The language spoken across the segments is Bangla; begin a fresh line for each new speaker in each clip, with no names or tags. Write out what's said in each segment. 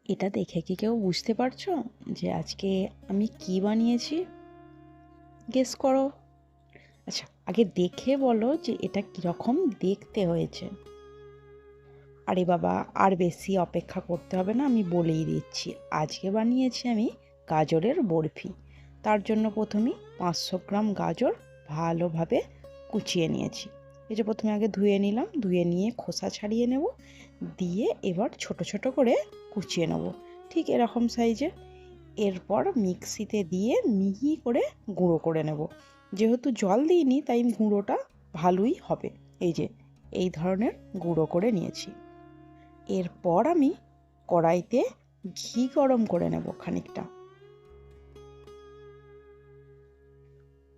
এটা দেখে কি কেউ বুঝতে পারছো যে আজকে আমি কি বানিয়েছি? গেস করো। আচ্ছা, আগে দেখে বলো যে এটা কীরকম দেখতে হয়েছে। আরে বাবা, আর বেশি অপেক্ষা করতে হবে না, আমি বলেই দিচ্ছি। আজকে বানিয়েছি আমি গাজরের বরফি। তার জন্য প্রথমেই 500 গ্রাম গাজর ভালোভাবে কুচিয়ে নিয়েছি। এই যে প্রথমে আগে ধুয়ে নিলাম, ধুয়ে নিয়ে খোসা ছাড়িয়ে নেব, দিয়ে এবার ছোট ছোট করে কুচিয়ে নেব, ঠিক এরকম সাইজে। এরপর মিক্সিতে দিয়ে মিহি করে গুঁড়ো করে নেব। যেহেতু জল দিইনি তাই গুঁড়োটা ভালোই হবে। এই যে এই ধরনের গুঁড়ো করে নিয়েছি। এরপর আমি কড়াইতে ঘি গরম করে নেব খানিকটা।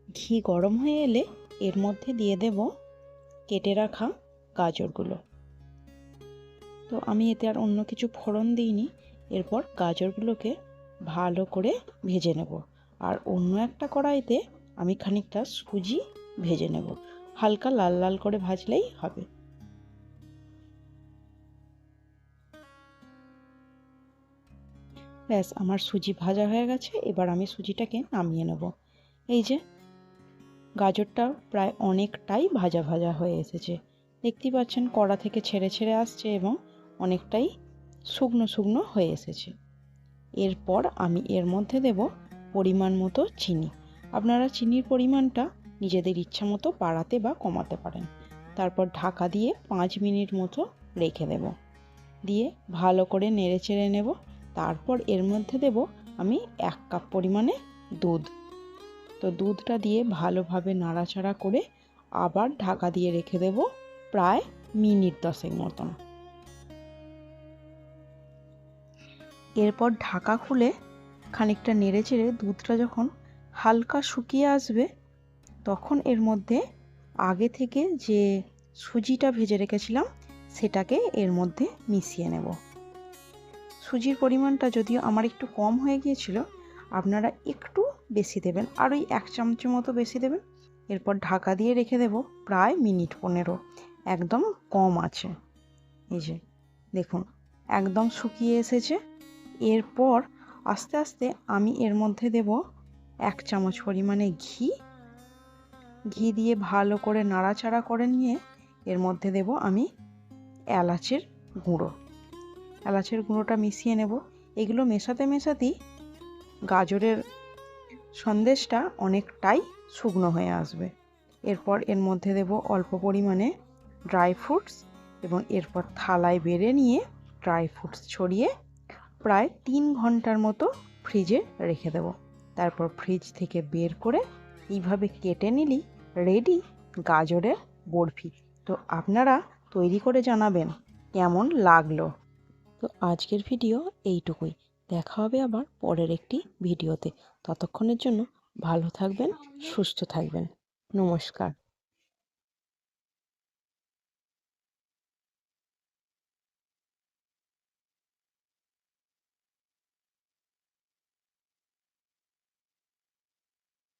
ঘি গরম হয়ে এলে এর মধ্যে দিয়ে দেব কেটে রাখা গাজরগুলো। তো আমি এতে আর অন্য কিছু ফোড়ন দিইনি। এরপর গাজরগুলোকে ভালো করে ভেজে নেব। আর অন্য একটা কড়াইতে আমি খানিকটা সুজি ভেজে নেব। হালকা লাল লাল করে ভাজলেই হবে। ব্যাস, আমার সুজি ভাজা হয়ে গেছে। এবার আমি সুজিটাকে নামিয়ে নেব। এই যে গাজরটা প্রায় অনেকটাই ভাজা ভাজা হয়ে এসেছে, দেখতেই পাচ্ছেন কড়া থেকে ছেড়ে ছেড়ে আসছে এবং অনেকটাই শুকনো শুকনো হয়ে এসেছে। এরপর আমি এর মধ্যে দেব পরিমাণ মতো চিনি। আপনারা চিনির পরিমাণটা নিজেদের ইচ্ছা মতো বাড়াতে বা কমাতে পারেন। তারপর ঢাকা দিয়ে 5 মিনিট মতো রেখে দেব, দিয়ে ভালো করে নেড়ে চেড়ে নেব। তারপর এর মধ্যে দেব আমি 1 কাপ পরিমাণে দুধ। তো দুধটা দিয়ে ভালোভাবে নাড়াচাড়া করে আবার ঢাকা দিয়ে রেখে দেব প্রায় মিনিট 10 মতন। এরপর ঢাকা খুলে খানিকটা নেড়ে চেড়ে দুধটা যখন হালকা শুকিয়ে আসবে, তখন এর মধ্যে আগে থেকে যে সুজিটা ভেজে রেখেছিলাম সেটাকে এর মধ্যে মিশিয়ে নেব। সুজির পরিমাণটা যদিও আমার একটু কম হয়ে গিয়েছিল, আপনারা একটু বেশি দেবেন, আর ওই 1 চামচ মতো বেশি দেবেন। এরপর ঢাকা দিয়ে রেখে দেব প্রায় মিনিট 15, একদম কম আছে। এই যে দেখুন একদম শুকিয়ে এসেছে। এরপর আস্তে আস্তে আমি এর মধ্যে দেব 1 চামচ পরিমাণে ঘি। ঘি দিয়ে ভালো করে নাড়াচাড়া করে নিয়ে এর মধ্যে দেব আমি এলাচের গুঁড়ো। এলাচের গুঁড়োটা মিশিয়ে নেব। এগুলো মেশাতে মেশাতেই গাজরের সন্দেশটা অনেকটাই শুকনো হয়ে আসবে। এরপর এর মধ্যে দেব অল্প পরিমাণে ড্রাই ফ্রুটস এবং এরপর থালায় বেড়ে নিয়ে ড্রাই ফ্রুটস ছড়িয়ে প্রায় 3 ঘন্টার মতো ফ্রিজে রেখে দেব। তারপর ফ্রিজ থেকে বের করে এইভাবে কেটে নিলেই রেডি গাজরের বরফি। তো আপনারা তৈরি করে জানাবেন কেমন লাগলো। তো আজকের ভিডিও এইটুকুই। দেখা হবে আবার পরের একটি ভিডিওতে। ততক্ষণের জন্য ভালো থাকবেন, সুস্থ থাকবেন। নমস্কার।